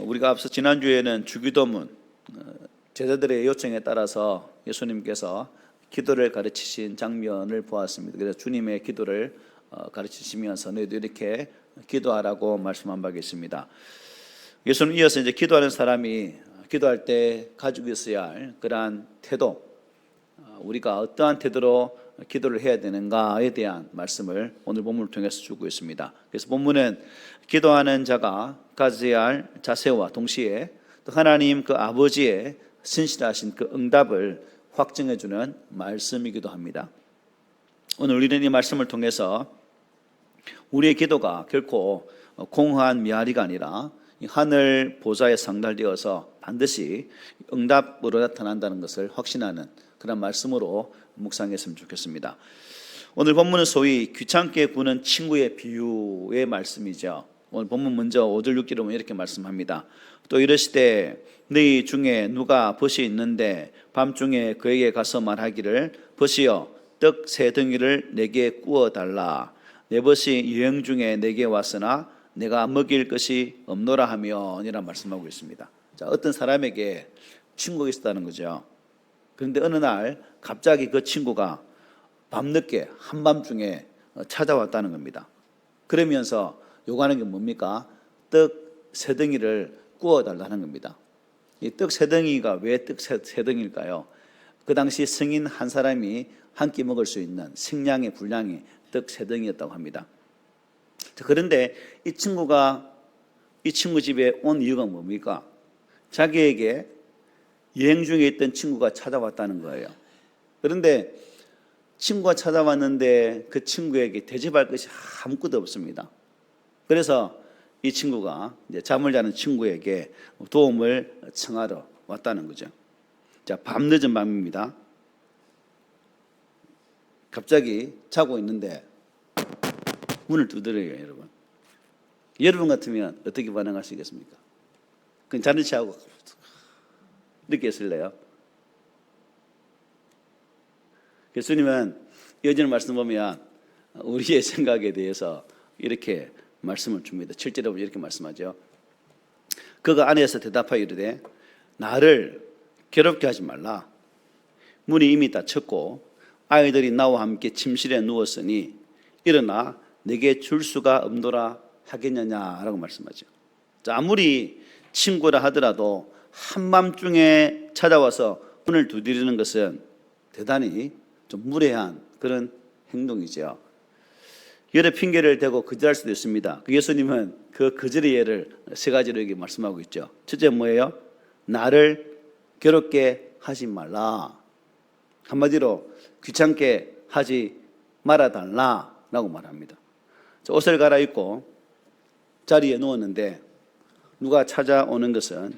우리가 앞서 지난주에는 주기도문 제자들의 요청에 따라서 예수님께서 기도를 가르치신 장면을 보았습니다. 그래서 주님의 기도를 가르치시면서 너희도 이렇게 기도하라고 말씀한 바 있습니다. 예수님 이어서 이제 기도하는 사람이 기도할 때 가지고 있어야 할 그러한 태도, 우리가 어떠한 태도로 기도를 해야 되는가에 대한 말씀을 오늘 본문을 통해서 주고 있습니다. 그래서 본문은 기도하는 자가 가져야 할 자세와 동시에 또 하나님 그 아버지의 신실하신 그 응답을 확증해 주는 말씀이기도 합니다. 오늘 우리는 이 말씀을 통해서 우리의 기도가 결코 공허한 미아리가 아니라 하늘 보좌에 상달되어서 반드시 응답으로 나타난다는 것을 확신하는 그런 말씀으로 묵상했으면 좋겠습니다. 오늘 본문은 소위 귀찮게 구는 친구의 비유의 말씀이죠. 오늘 본문 먼저 5절 6절에 보면 이렇게 말씀합니다. 또 이르시되 너희 중에 누가 벗이 있는데 밤중에 그에게 가서 말하기를 벗이여 떡 세 덩이를 내게 구워 달라. 내 벗이 여행 중에 내게 왔으나 내가 먹일 것이 없노라 하며 이란 말씀하고 있습니다. 자, 어떤 사람에게 친구가 있었다는 거죠. 그런데 어느 날 갑자기 그 친구가 밤늦게 한밤중에 찾아왔다는 겁니다. 그러면서 요구하는 게 뭡니까? 떡 세 덩이를 구워달라는 겁니다. 이 떡 세 덩이가 왜 떡 세 덩이일까요? 그 당시 성인 한 사람이 한 끼 먹을 수 있는 식량의 분량이 떡 세 덩이였다고 합니다. 그런데 이 친구가 이 친구 집에 온 이유가 뭡니까? 자기에게 여행 중에 있던 친구가 찾아왔다는 거예요. 그런데 친구가 찾아왔는데 그 친구에게 대접할 것이 아무것도 없습니다. 그래서 이 친구가 이제 잠을 자는 친구에게 도움을 청하러 왔다는 거죠. 자, 밤늦은 밤입니다. 갑자기 자고 있는데 문을 두드려요, 여러분. 여러분 같으면 어떻게 반응하시겠습니까? 그냥 자는 체하고 이렇게 했을래요? 예수님은 이어지는 말씀 보면 우리의 생각에 대해서 이렇게 말씀을 줍니다. 7절에 보면 이렇게 말씀하죠. 그가 안에서 대답하여 이르되 나를 괴롭게 하지 말라. 문이 이미 닫혔고 아이들이 나와 함께 침실에 누웠으니 일어나 내게 줄 수가 없노라 하겠느냐라고 말씀하죠. 자, 아무리 친구라 하더라도 한밤중에 찾아와서 문을 두드리는 것은 대단히 좀 무례한 그런 행동이죠. 여러 핑계를 대고 거절할 수도 있습니다. 예수님은 그 거절의 예를 세 가지로 여기 말씀하고 있죠. 첫째 뭐예요? 나를 괴롭게 하지 말라. 한마디로 귀찮게 하지 말아달라라고 말합니다. 옷을 갈아입고 자리에 누웠는데 누가 찾아오는 것은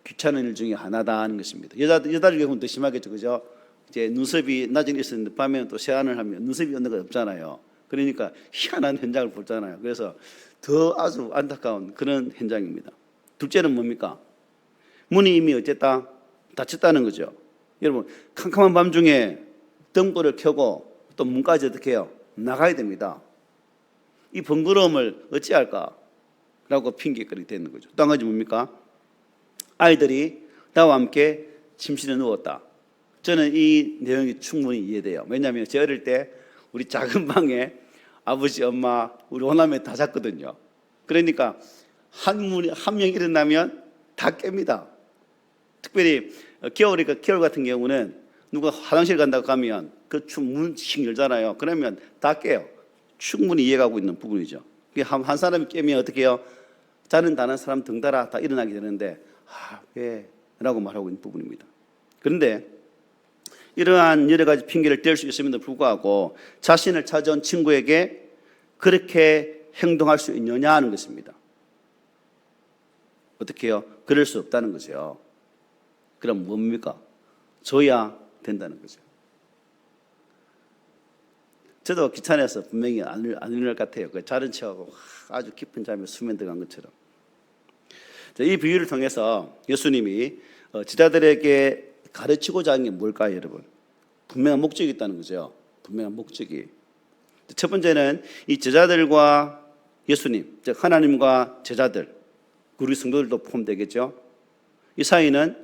귀찮은 일 중에 하나다 하는 것입니다. 여자들 경우는 더 심하겠죠, 그죠? 이제 눈썹이 낮은 있었는데 밤에는 또 세안을 하면 눈썹이 없는 거 없잖아요. 그러니까 희한한 현장을 보잖아요. 그래서 더 아주 안타까운 그런 현장입니다. 둘째는 뭡니까? 문이 이미 어쨌다? 닫혔다는 거죠. 여러분, 캄캄한 밤중에 등불을 켜고 또 문까지 어떻게 해요? 나가야 됩니다. 이 번거로움을 어찌할까? 라고 핑계거리 되는 거죠. 또 한 가지 뭡니까? 아이들이 나와 함께 침실에 누웠다. 저는 이 내용이 충분히 이해돼요. 왜냐하면 제가 어릴 때 우리 작은 방에 아버지, 엄마, 우리 오남매 다 잤거든요. 그러니까 한 명 일어나면 다 깹니다. 특별히 겨울 같은 경우는 누가 화장실 간다고 가면 그 문씩 열잖아요. 그러면 다 깨요. 충분히 이해가고 있는 부분이죠. 한 사람이 깨면 어떻게 해요? 자는 다른 사람 덩달아 다 일어나게 되는데 왜? 라고 말하고 있는 부분입니다. 그런데 이러한 여러 가지 핑계를 댈 수 있음에도 불구하고 자신을 찾아온 친구에게 그렇게 행동할 수 있느냐 하는 것입니다. 어떻게 해요? 그럴 수 없다는 거죠. 그럼 뭡니까? 줘야 된다는 거죠. 저도 귀찮아서 분명히 안 일어날 것 같아요. 자른 체하고 아주 깊은 잠에 수면 들어간 것처럼. 이 비유를 통해서 예수님이 제자들에게 가르치고자 하는 게 뭘까요, 여러분? 분명한 목적이 있다는 거죠. 분명한 목적이. 첫 번째는 이 제자들과 예수님, 즉 하나님과 제자들, 우리 성도들도 포함되겠죠. 이 사이는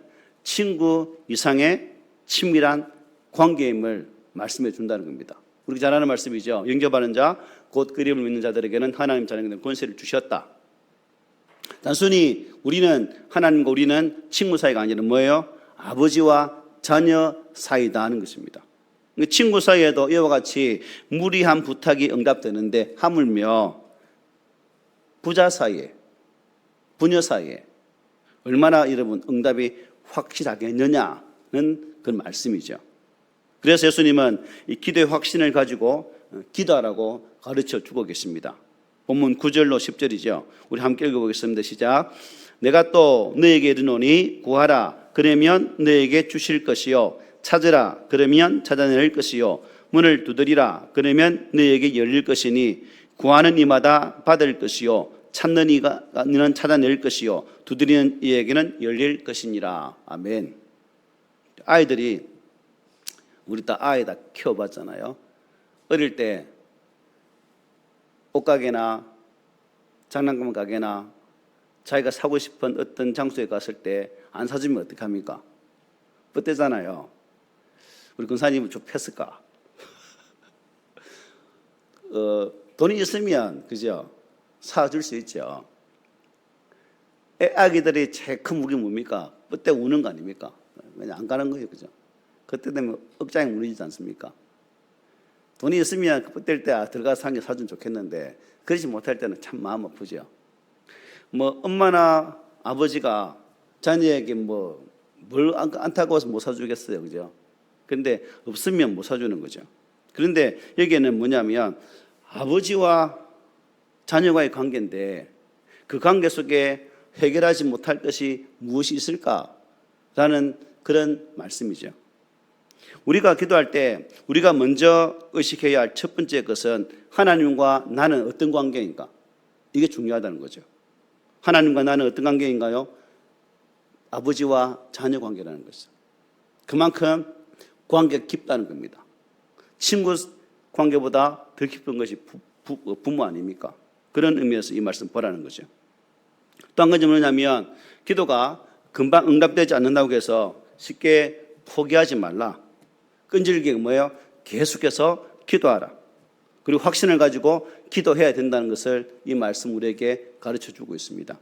친구 이상의 친밀한 관계임을 말씀해 준다는 겁니다. 우리가 잘 아는 말씀이죠. 영접하는 자, 곧 그리움을 믿는 자들에게는 하나님 자녀가 된 권세를 주셨다. 단순히 우리는 하나님과 우리는 친구 사이가 아니라 뭐예요? 아버지와 자녀 사이다 하는 것입니다. 친구 사이에도 이와 같이 무리한 부탁이 응답되는데 하물며 부자 사이에, 부녀 사이에 얼마나 여러분 응답이 확실하겠느냐는 그 말씀이죠. 그래서 예수님은 이 기도의 확신을 가지고 기도하라고 가르쳐 주고 계십니다. 본문 9절로 10절이죠. 우리 함께 읽어보겠습니다. 시작. 내가 또 너에게 이르노니 구하라 그러면 너에게 주실 것이요 찾으라 그러면 찾아낼 것이요 문을 두드리라 그러면 너에게 열릴 것이니 구하는 이마다 받을 것이요 찾는 이는 찾아낼 것이요 두드리는 이에게는 열릴 것이니라. 아멘. 아이들이 우리 다 아이 다 키워봤잖아요. 어릴 때 옷가게나 장난감 가게나 자기가 사고 싶은 어떤 장소에 갔을 때 안 사주면 어떡합니까? 뻗대잖아요. 우리 근사님은 좀 패스까? 돈이 있으면 그죠? 사줄 수 있죠. 아기들이 제일 큰 무기 뭡니까? 뻗대 우는 거 아닙니까? 그냥 안 가는 거예요, 그죠? 그때 되면 억장이 무너지지 않습니까? 돈이 있으면 뻗댈 때 들어가서 한 개 사주면 좋겠는데 그러지 못할 때는 참 마음 아프죠. 뭐 엄마나 아버지가 자녀에게 뭘 안 타고 와서 못 사주겠어요, 그죠? 그런데 없으면 못 사주는 거죠. 그런데 여기에는 뭐냐면 아버지와 자녀와의 관계인데 그 관계 속에 해결하지 못할 것이 무엇이 있을까라는 그런 말씀이죠. 우리가 기도할 때 우리가 먼저 의식해야 할 첫 번째 것은 하나님과 나는 어떤 관계인가? 이게 중요하다는 거죠. 하나님과 나는 어떤 관계인가요? 아버지와 자녀 관계라는 것이죠. 그만큼 관계가 깊다는 겁니다. 친구 관계보다 더 깊은 것이 부모 아닙니까? 그런 의미에서 이 말씀 보라는 거죠. 또 한 가지 뭐냐면 기도가 금방 응답되지 않는다고 해서 쉽게 포기하지 말라. 끈질기게 뭐예요? 계속해서 기도하라. 그리고 확신을 가지고 기도해야 된다는 것을 이 말씀 우리에게 가르쳐주고 있습니다.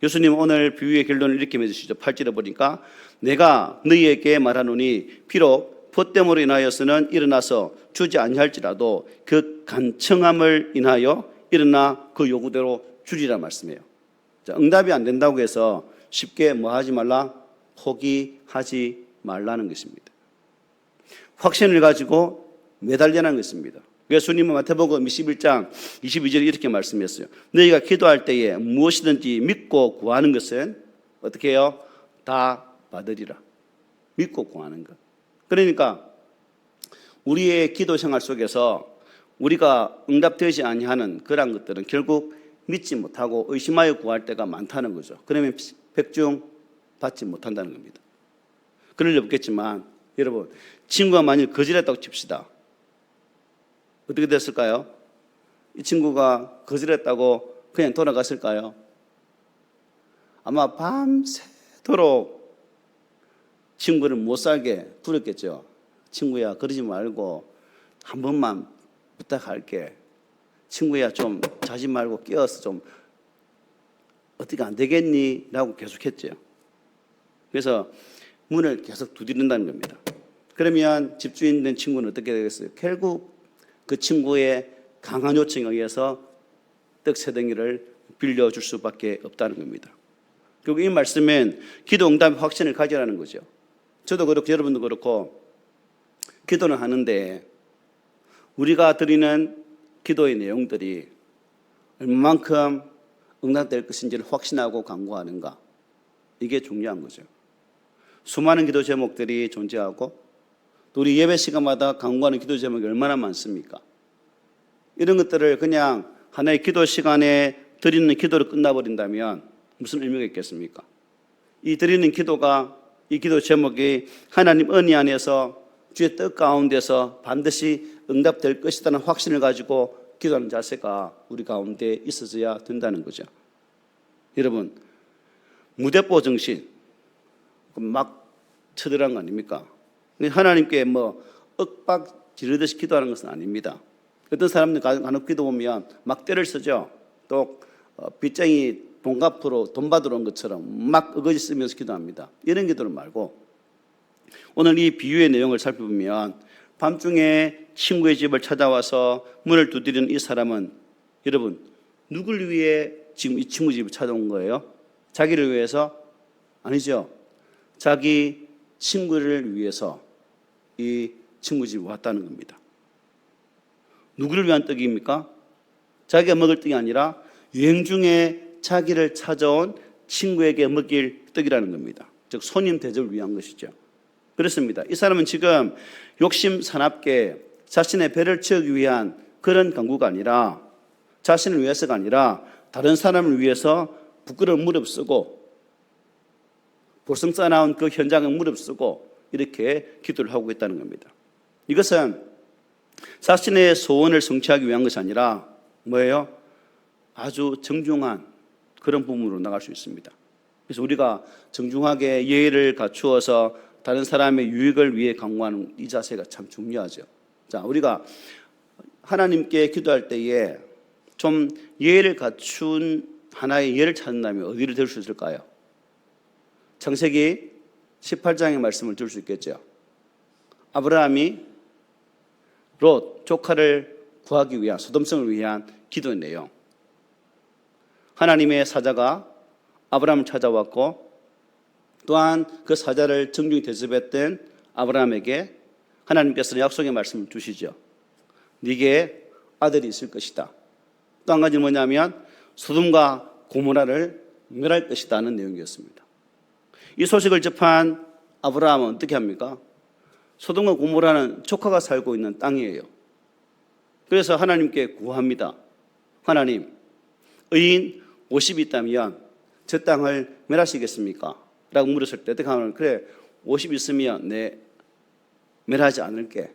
예수님 오늘 비유의 결론을 이렇게 맺으시죠. 8절에 보니까 내가 너희에게 말하노니 비록 벗됨으로 인하여서는 일어나서 주지 아니할지라도 그 간청함을 인하여 일어나 그 요구대로 주리라 말씀이에요. 자, 응답이 안 된다고 해서 쉽게 뭐 하지 말라? 포기하지 말라는 것입니다. 확신을 가지고 매달리라는 것입니다. 예수님은 마태복음 21장 22절에 이렇게 말씀했어요. 너희가 기도할 때에 무엇이든지 믿고 구하는 것은 어떻게 해요? 다 받으리라. 믿고 구하는 것. 그러니까 우리의 기도 생활 속에서 우리가 응답되지 아니하는 그런 것들은 결국 믿지 못하고 의심하여 구할 때가 많다는 거죠. 그러면 백중 받지 못한다는 겁니다. 그럴 리 없겠지만 여러분 친구가 만일 거절했다고 칩시다. 어떻게 됐을까요? 이 친구가 거절했다고 그냥 돌아갔을까요? 아마 밤새도록 친구를 못 살게 부렸겠죠. 친구야 그러지 말고 한 번만 부탁할게. 친구야 좀 자지 말고 깨어서 좀 어떻게 안 되겠니? 라고 계속했죠. 그래서 문을 계속 두드린다는 겁니다. 그러면 집주인 된 친구는 어떻게 되겠어요? 결국 그 친구의 강한 요청에 의해서 떡 세 덩이를 빌려줄 수밖에 없다는 겁니다. 결국 이 말씀은 기도 응답의 확신을 가지라는 거죠. 저도 그렇고 여러분도 그렇고 기도는 하는데 우리가 드리는 기도의 내용들이 얼마만큼 응답될 것인지를 확신하고 간구하는가, 이게 중요한 거죠. 수많은 기도 제목들이 존재하고 또 우리 예배 시간마다 간구하는 기도 제목이 얼마나 많습니까? 이런 것들을 그냥 하나의 기도 시간에 드리는 기도로 끝나버린다면 무슨 의미가 있겠습니까? 이 드리는 기도가, 이 기도 제목이 하나님 은혜 안에서 주의 뜻 가운데서 반드시 응답될 것이라는 확신을 가지고 기도하는 자세가 우리 가운데 있어져야 된다는 거죠. 여러분, 무대뽀 정신 막 쳐들어간 거 아닙니까? 하나님께 뭐 윽박 지르듯이 기도하는 것은 아닙니다. 어떤 사람들 간혹 기도 보면 막 때를 쓰죠. 또 빚쟁이 돈 갚으러 돈 받으러 온 것처럼 막 어거지 쓰면서 기도합니다. 이런 기도를 말고 오늘 이 비유의 내용을 살펴보면 밤중에 친구의 집을 찾아와서 문을 두드리는 이 사람은 여러분 누굴 위해 지금 이 친구 집을 찾아온 거예요? 자기를 위해서? 아니죠. 자기 친구를 위해서 이 친구 집에 왔다는 겁니다. 누구를 위한 떡입니까? 자기가 먹을 떡이 아니라 여행 중에 자기를 찾아온 친구에게 먹일 떡이라는 겁니다. 즉 손님 대접을 위한 것이죠. 그렇습니다. 이 사람은 지금 욕심 사납게 자신의 배를 채우기 위한 그런 강구가 아니라 자신을 위해서가 아니라 다른 사람을 위해서 부끄러운 무릅쓰고 볼썽 싸나운 그 현장을 무릅쓰고 이렇게 기도를 하고 있다는 겁니다. 이것은 자신의 소원을 성취하기 위한 것이 아니라 뭐예요? 아주 정중한 그런 부분으로 나갈 수 있습니다. 그래서 우리가 정중하게 예의를 갖추어서 다른 사람의 유익을 위해 강구하는 이 자세가 참 중요하죠. 자, 우리가 하나님께 기도할 때에 좀 예의를 갖춘 하나의 예를 찾는다면 어디를 들 수 있을까요? 창세기 18장의 말씀을 들 수 있겠죠. 아브라함이 롯 조카를 구하기 위한 소돔성을 위한 기도의 내용. 하나님의 사자가 아브라함을 찾아왔고 또한 그 사자를 정중히 대접했던 아브라함에게 하나님께서는 약속의 말씀을 주시죠. 네게 아들이 있을 것이다. 또 한 가지는 뭐냐면 소돔과 고모라를 멸할 것이다는 내용이었습니다. 이 소식을 접한 아브라함은 어떻게 합니까? 소돔과 고모라는 조카가 살고 있는 땅이에요. 그래서 하나님께 구합니다. 하나님, 의인 50이 있다면 저 땅을 멸하시겠습니까? 라고 물었을 때 어떻게 하면 그래 50 있으면 내 멸하지 않을게.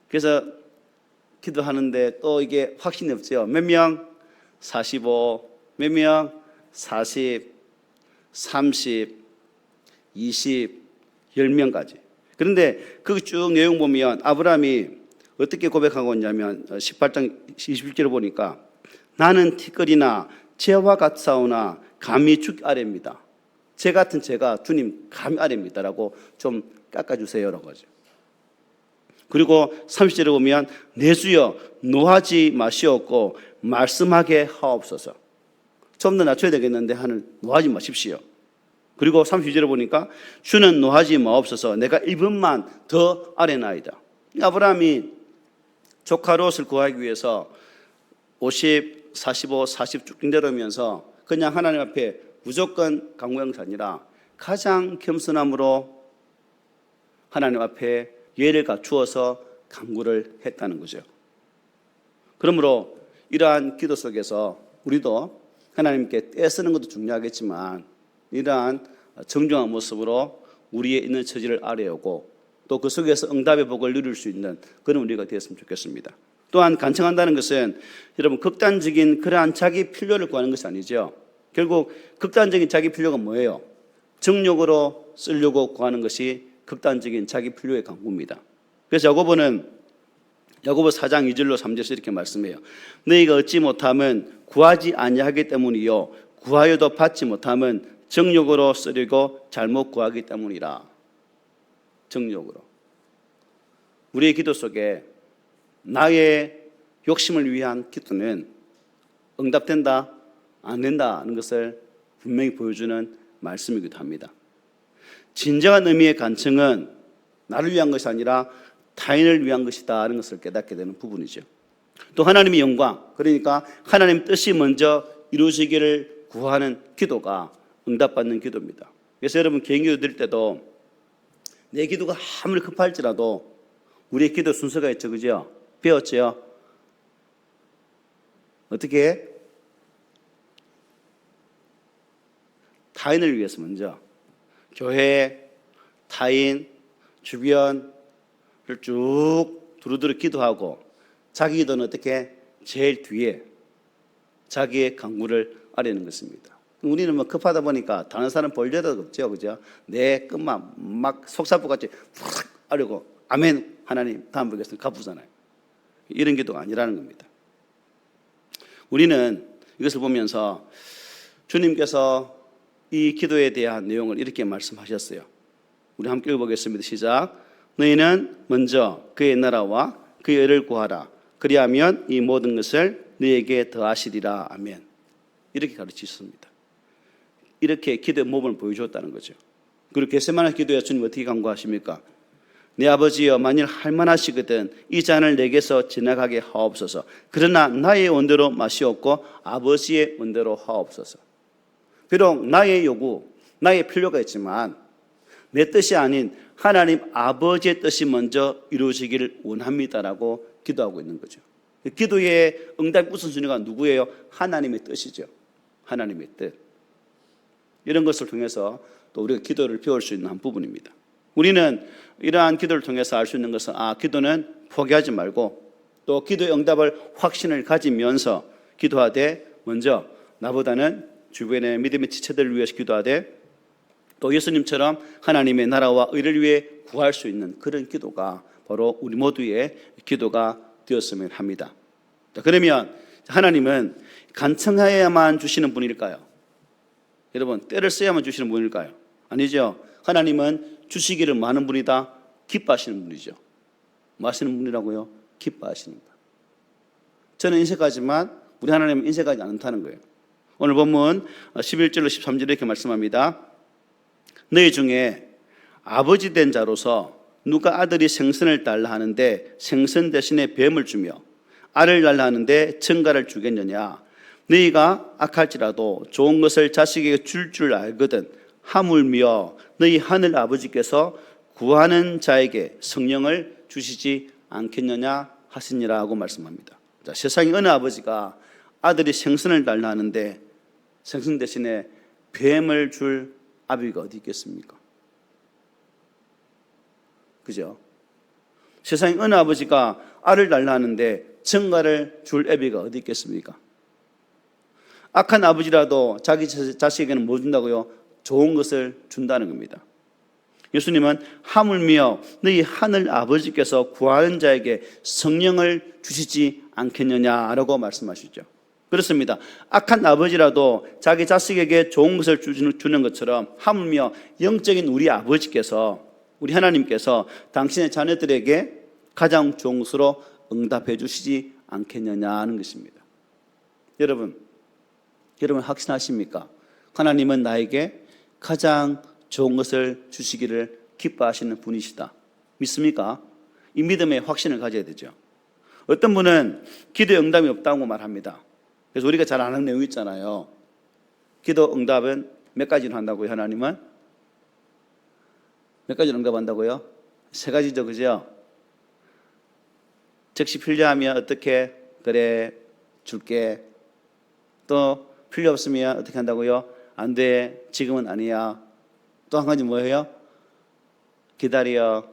그래서 기도하는데 또 이게 확신이 없죠. 몇 명? 45, 몇 명? 40, 30, 20, 10명까지. 그런데 그 쭉 내용 보면 아브라함이 어떻게 고백하고 있냐면 18장 21절을 보니까 나는 티끌이나 재와 같사오나 감히 주 아래입니다. 제 같은 제가 주님 감히 아래입니다라고 좀 깎아주세요라고 하죠. 그리고 30절에 보면 내 주여 노하지 마시옵고 말씀하게 하옵소서. 좀 더 낮춰야 되겠는데 하늘 노하지 마십시오. 그리고 32절에 보니까 주는 노하지 마옵소서 내가 1분만 더 아래나이다. 아브라함이 조카 롯을 구하기 위해서 50, 45, 40 쭉 내려오면서 그냥 하나님 앞에 무조건 강구한 것이 아니라 가장 겸손함으로 하나님 앞에 예를 갖추어서 강구를 했다는 거죠. 그러므로 이러한 기도 속에서 우리도 하나님께 떼쓰는 것도 중요하겠지만 이러한 정중한 모습으로 우리의 있는 처지를 아뢰오고 또 그 속에서 응답의 복을 누릴 수 있는 그런 우리가 되었으면 좋겠습니다. 또한 간청한다는 것은 여러분 극단적인 그러한 자기 필요를 구하는 것이 아니죠. 결국 극단적인 자기 필요가 뭐예요? 정욕으로 쓰려고 구하는 것이 극단적인 자기 필요의 강구입니다. 그래서 야고보는 야고보 4장 2절로 3절에서 이렇게 말씀해요. 너희가 얻지 못함은 구하지 아니하기 때문이요 구하여도 받지 못함은 정욕으로 쓰려고 잘못 구하기 때문이라. 정욕으로. 우리의 기도 속에 나의 욕심을 위한 기도는 응답된다, 안 된다는 것을 분명히 보여주는 말씀이기도 합니다. 진정한 의미의 간청은 나를 위한 것이 아니라 타인을 위한 것이다 하는 것을 깨닫게 되는 부분이죠. 또 하나님의 영광, 그러니까 하나님 뜻이 먼저 이루어지기를 구하는 기도가 응답받는 기도입니다. 그래서 여러분 개인기도 드릴 때도 내 기도가 아무리 급할지라도 우리의 기도 순서가 있죠. 그죠? 배웠죠? 어떻게? 타인을 위해서 먼저 교회, 타인, 주변을 쭉 두루두루 기도하고 자기 기도는 어떻게? 제일 뒤에 자기의 강구를 아뢰는 것입니다. 우리는 뭐 급하다 보니까 다른 사람 볼 여도 없죠, 그죠? 내 끝만 막 속사포같이 푹 아뢰고 아멘 하나님 다음 보겠습니다 갚으잖아요. 이런 기도가 아니라는 겁니다. 우리는 이것을 보면서 주님께서 이 기도에 대한 내용을 이렇게 말씀하셨어요. 우리 함께 읽어보겠습니다. 시작. 너희는 먼저 그의 나라와 그의 의를 구하라. 그리하면 이 모든 것을 너희에게 더하시리라. 아멘. 이렇게 가르치셨습니다. 이렇게 기도의 모범을 보여주었다는 거죠. 그리고 겟세마네 기도에 주님 어떻게 간구하십니까? 내 아버지여 만일 할만하시거든 이 잔을 내게서 지나가게 하옵소서. 그러나 나의 원대로 마시옵고 아버지의 원대로 하옵소서. 비록 나의 요구, 나의 필요가 있지만 내 뜻이 아닌 하나님 아버지의 뜻이 먼저 이루어지기를 원합니다라고 기도하고 있는 거죠. 기도의 응답 우선순위가 누구예요? 하나님의 뜻이죠. 하나님의 뜻. 이런 것을 통해서 또 우리가 기도를 배울 수 있는 한 부분입니다. 우리는 이러한 기도를 통해서 알 수 있는 것은 기도는 포기하지 말고 또 기도의 응답을 확신을 가지면서 기도하되 먼저 나보다는 주변의 믿음의 지체들을 위해서 기도하되 또 예수님처럼 하나님의 나라와 의를 위해 구할 수 있는 그런 기도가 바로 우리 모두의 기도가 되었으면 합니다. 그러면 하나님은 간청하여야만 주시는 분일까요? 여러분 때를 써야만 주시는 분일까요? 아니죠. 하나님은 주시기를 많은 분이다 기뻐하시는 분이죠. 뭐 하시는 분이라고요? 기뻐하십니다. 저는 인색하지만 우리 하나님은 인색하지 않다는 거예요. 오늘 본문 11절로 13절에 이렇게 말씀합니다. 너희 중에 아버지 된 자로서 누가 아들이 생선을 달라 하는데 생선 대신에 뱀을 주며 알을 달라 하는데 청가를 주겠느냐. 너희가 악할지라도 좋은 것을 자식에게 줄 알거든 하물며 너희 하늘 아버지께서 구하는 자에게 성령을 주시지 않겠느냐 하시니라 하고 말씀합니다. 자, 세상에 어느 아버지가 아들이 생선을 달라 하는데 생선 대신에 뱀을 줄 아비가 어디 있겠습니까? 그죠? 세상에 어느 아버지가 알을 달라 하는데 청가를 줄 애비가 어디 있겠습니까? 악한 아버지라도 자기 자식에게는 뭐 준다고요? 좋은 것을 준다는 겁니다. 예수님은 하물며 너희 하늘 아버지께서 구하는 자에게 성령을 주시지 않겠느냐라고 말씀하시죠. 그렇습니다. 악한 아버지라도 자기 자식에게 좋은 것을 주는 것처럼 하물며 영적인 우리 아버지께서 우리 하나님께서 당신의 자녀들에게 가장 좋은 것으로 응답해 주시지 않겠느냐는 것입니다. 여러분 확신하십니까? 하나님은 나에게 가장 좋은 것을 주시기를 기뻐하시는 분이시다. 믿습니까? 이 믿음의 확신을 가져야 되죠. 어떤 분은 기도에 응답이 없다고 말합니다. 그래서 우리가 잘 아는 내용 있잖아요. 기도 응답은 몇 가지로 한다고요? 하나님은 몇 가지로 응답한다고요? 3가지죠, 그죠? 즉시 필요하면 어떻게? 그래 줄게. 또 필요 없으면 어떻게 한다고요? 안 돼, 지금은 아니야. 또 한 가지 뭐예요? 기다려.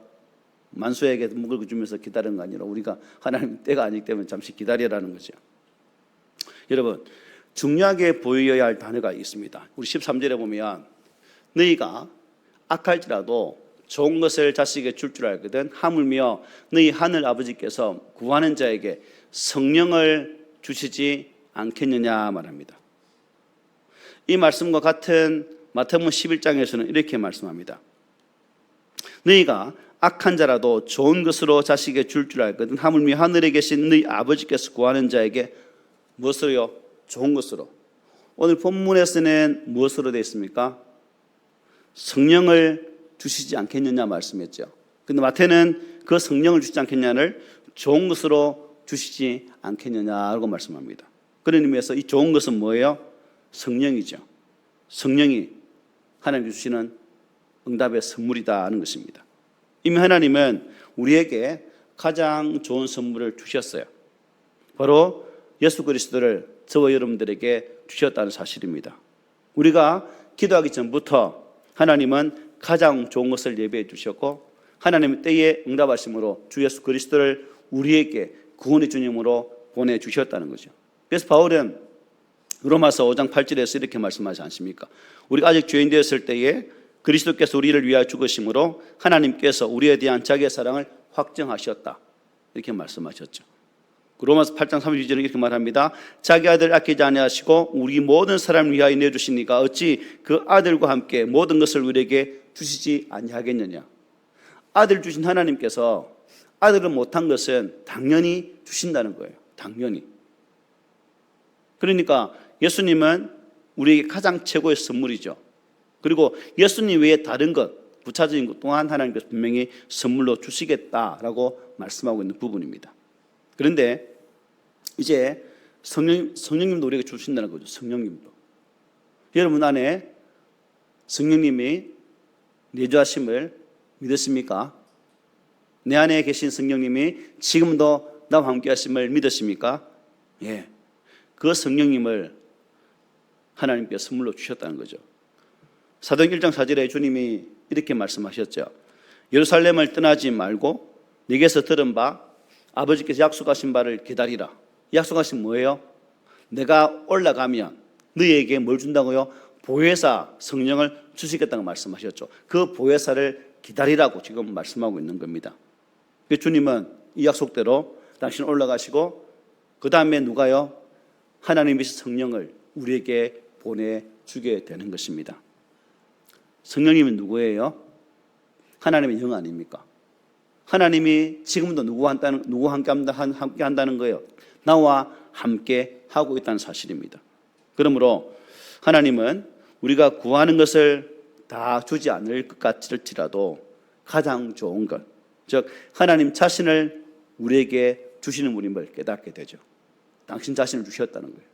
만수에게 먹을 거 주면서 기다리는 거 아니라 우리가 하나님 때가 아니기 때문에 잠시 기다리라는 거죠. 여러분 중요하게 보여야 할 단어가 있습니다. 우리 13절에 보면 너희가 악할지라도 좋은 것을 자식에게 줄 알거든 하물며 너희 하늘 아버지께서 구하는 자에게 성령을 주시지 않겠느냐 말합니다. 이 말씀과 같은 마태복음 11장에서는 이렇게 말씀합니다. 너희가 악한 자라도 좋은 것으로 자식에게 줄 알거든 하물며 하늘에 계신 너희 아버지께서 구하는 자에게 무엇으로요? 좋은 것으로. 오늘 본문에서는 무엇으로 되어 있습니까? 성령을 주시지 않겠느냐 말씀했죠. 근데 마태는 그 성령을 주시지 않겠냐를 좋은 것으로 주시지 않겠느냐라고 말씀합니다. 그런 의미에서 이 좋은 것은 뭐예요? 성령이죠. 성령이 하나님께 주시는 응답의 선물이다 하는 것입니다. 이미 하나님은 우리에게 가장 좋은 선물을 주셨어요. 바로 예수 그리스도를 저와 여러분들에게 주셨다는 사실입니다. 우리가 기도하기 전부터 하나님은 가장 좋은 것을 예배해 주셨고 하나님의 때에 응답하심으로 주 예수 그리스도를 우리에게 구원의 주님으로 보내주셨다는 거죠. 그래서 바울은 로마서 5장 8절에서 이렇게 말씀하지 않습니까? 우리가 아직 죄인 되었을 때에 그리스도께서 우리를 위하여 죽으심으로 하나님께서 우리에 대한 자기의 사랑을 확정하셨다. 이렇게 말씀하셨죠. 로마서 8장 32절은 이렇게 말합니다. 자기 아들 아끼지 아니하시고 우리 모든 사람을 위하여 내주시니까 어찌 그 아들과 함께 모든 것을 우리에게 주시지 아니하겠느냐. 아들 주신 하나님께서 아들을 못한 것은 당연히 주신다는 거예요. 당연히. 그러니까 예수님은 우리에게 가장 최고의 선물이죠. 그리고 예수님 외에 다른 것, 부차적인 것 또한 하나님께서 분명히 선물로 주시겠다라고 말씀하고 있는 부분입니다. 그런데 이제 성령님도 우리에게 주신다는 거죠. 성령님도. 여러분 안에 성령님이 내주하심을 믿으십니까? 내 안에 계신 성령님이 지금도 나와 함께 하심을 믿으십니까? 예. 그 성령님을 하나님께서 선물로 주셨다는 거죠. 사도행 1장 4절에 주님이 이렇게 말씀하셨죠. 예루살렘을 떠나지 말고 네게서 들은 바 아버지께서 약속하신 바를 기다리라. 약속하신 뭐예요? 내가 올라가면 너희에게 뭘 준다고요? 보혜사 성령을 주시겠다고 말씀하셨죠. 그 보혜사를 기다리라고 지금 말씀하고 있는 겁니다. 주님은 이 약속대로 당신 올라가시고 그 다음에 누가요? 하나님의 성령을 우리에게 보내주게 되는 것입니다. 성령님은 누구예요? 하나님의 영 아닙니까? 하나님이 지금도 누구와 함께 한다는 거예요. 나와 함께 하고 있다는 사실입니다. 그러므로 하나님은 우리가 구하는 것을 다 주지 않을 것 같을지라도 가장 좋은 것, 즉 하나님 자신을 우리에게 주시는 분임을 깨닫게 되죠. 당신 자신을 주셨다는 거예요.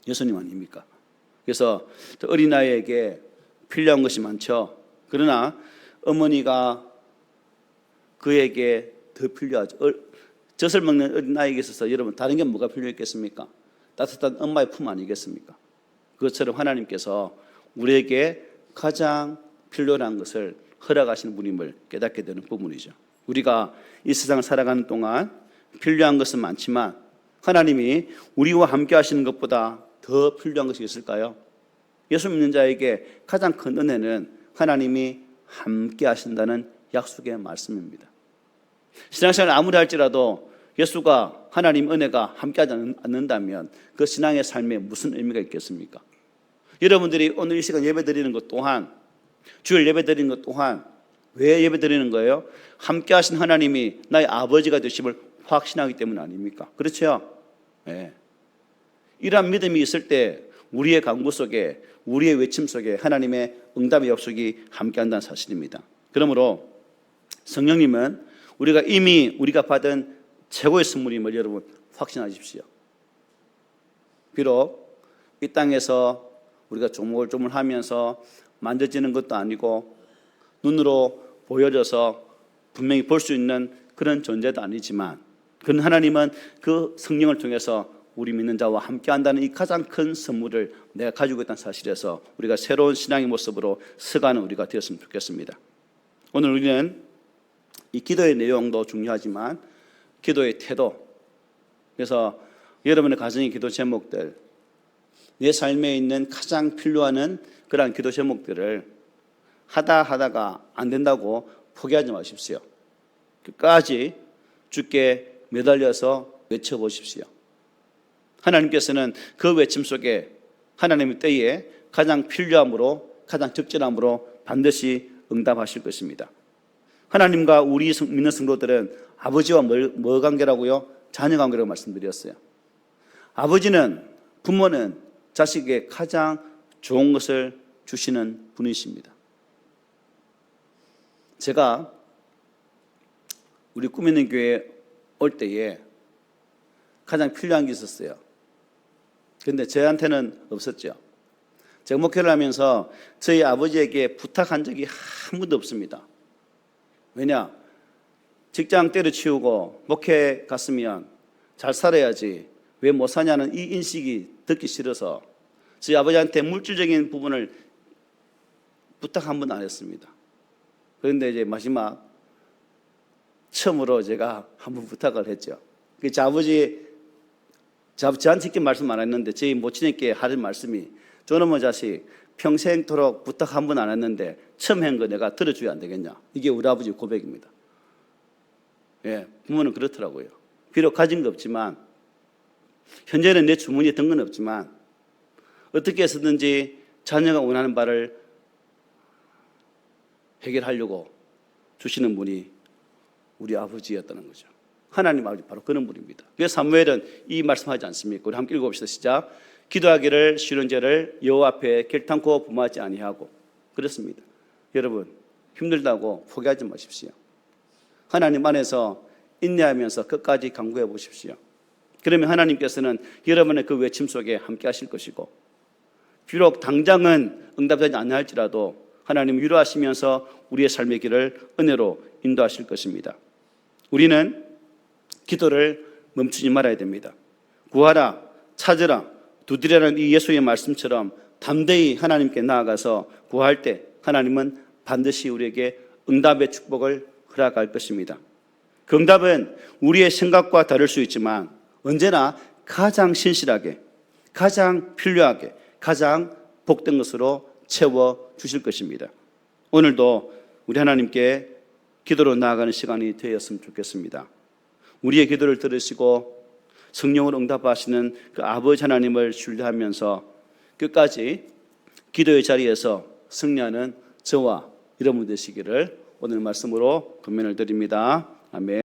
예수님 아닙니까? 그래서 어린아이에게 필요한 것이 많죠. 그러나 어머니가 그에게 더 필요하죠. 젖을 먹는 어린아이에게 있어서 여러분 다른 게 뭐가 필요했겠습니까? 따뜻한 엄마의 품 아니겠습니까? 그것처럼 하나님께서 우리에게 가장 필요한 것을 허락하시는 분임을 깨닫게 되는 부분이죠. 우리가 이 세상을 살아가는 동안 필요한 것은 많지만 하나님이 우리와 함께 하시는 것보다 더 필요한 것이 있을까요? 예수 믿는 자에게 가장 큰 은혜는 하나님이 함께 하신다는 약속의 말씀입니다. 신앙생활을 아무리 할지라도 예수가 하나님 은혜가 함께하지 않는다면 그 신앙의 삶에 무슨 의미가 있겠습니까? 여러분들이 오늘 이 시간 예배 드리는 것 또한 주일 예배 드리는 것 또한 왜 예배 드리는 거예요? 함께 하신 하나님이 나의 아버지가 되심을 확신하기 때문 아닙니까? 그렇죠? 네. 이러한 믿음이 있을 때 우리의 간구 속에 우리의 외침 속에 하나님의 응답의 약속이 함께한다는 사실입니다. 그러므로 성령님은 우리가 받은 최고의 선물임을 여러분 확신하십시오. 비록 이 땅에서 우리가 조물조물하면서 만져지는 것도 아니고 눈으로 보여져서 분명히 볼 수 있는 그런 존재도 아니지만 그런 하나님은 그 성령을 통해서 우리 믿는 자와 함께한다는 이 가장 큰 선물을 내가 가지고 있다는 사실에서 우리가 새로운 신앙의 모습으로 서가는 우리가 되었으면 좋겠습니다. 오늘 우리는 이 기도의 내용도 중요하지만 기도의 태도, 그래서 여러분의 가정의 기도 제목들, 내 삶에 있는 가장 필요한 그러한 기도 제목들을 하다가 안 된다고 포기하지 마십시오. 끝까지 주께 매달려서 외쳐보십시오. 하나님께서는 그 외침 속에 하나님의 때에 가장 필요함으로 가장 적절함으로 반드시 응답하실 것입니다. 하나님과 우리 믿는 성도들은 아버지와 뭐 관계라고요? 자녀 관계라고 말씀드렸어요. 아버지는, 부모는 자식에게 가장 좋은 것을 주시는 분이십니다. 제가 우리 꿈 있는 교회에 올 때에 가장 필요한 게 있었어요. 그런데 저한테는 없었죠. 제가 목회를 하면서 저희 아버지에게 부탁한 적이 한 번도 없습니다. 왜냐? 직장 때려치우고 목회 갔으면 잘 살아야지 왜 못 사냐는 이 인식이 듣기 싫어서 저희 아버지한테 물질적인 부분을 부탁 한 번 안 했습니다. 그런데 이제 마지막 처음으로 제가 한 번 부탁을 했죠. 제 아버지 저한테 이렇게 말씀 안 했는데 저희 모친에게 하는 말씀이 저놈의 자식 평생토록 부탁 한 번 안 했는데 처음 한 거 내가 들어줘야 안 되겠냐. 이게 우리 아버지 고백입니다. 예, 부모는 그렇더라고요. 비록 가진 거 없지만 현재는 내 주머니에 든 건 없지만 어떻게 해서든지 자녀가 원하는 바를 해결하려고 주시는 분이 우리 아버지였다는 거죠. 하나님 아버지 바로 그런 분입니다. 그래서 사무엘은 이 말씀하지 않습니까? 우리 함께 읽어봅시다. 시작. 기도하기를 쉬는 죄를 여호와 앞에 결탄코 범하지 아니하고. 그렇습니다. 여러분 힘들다고 포기하지 마십시오. 하나님 안에서 인내하면서 끝까지 간구해 보십시오. 그러면 하나님께서는 여러분의 그 외침 속에 함께 하실 것이고 비록 당장은 응답되지 않을지라도 하나님 위로하시면서 우리의 삶의 길을 은혜로 인도하실 것입니다. 우리는 기도를 멈추지 말아야 됩니다. 구하라, 찾으라, 두드리라는 이 예수의 말씀처럼 담대히 하나님께 나아가서 구할 때 하나님은 반드시 우리에게 응답의 축복을 허락할 것입니다. 그 응답은 우리의 생각과 다를 수 있지만 언제나 가장 신실하게, 가장 필요하게, 가장 복된 것으로 채워 주실 것입니다. 오늘도 우리 하나님께 기도로 나아가는 시간이 되었으면 좋겠습니다. 우리의 기도를 들으시고 성령으로 응답하시는 그 아버지 하나님을 신뢰하면서 끝까지 기도의 자리에서 승리하는 저와 여러분 되시기를 오늘 말씀으로 권면을 드립니다. 아멘.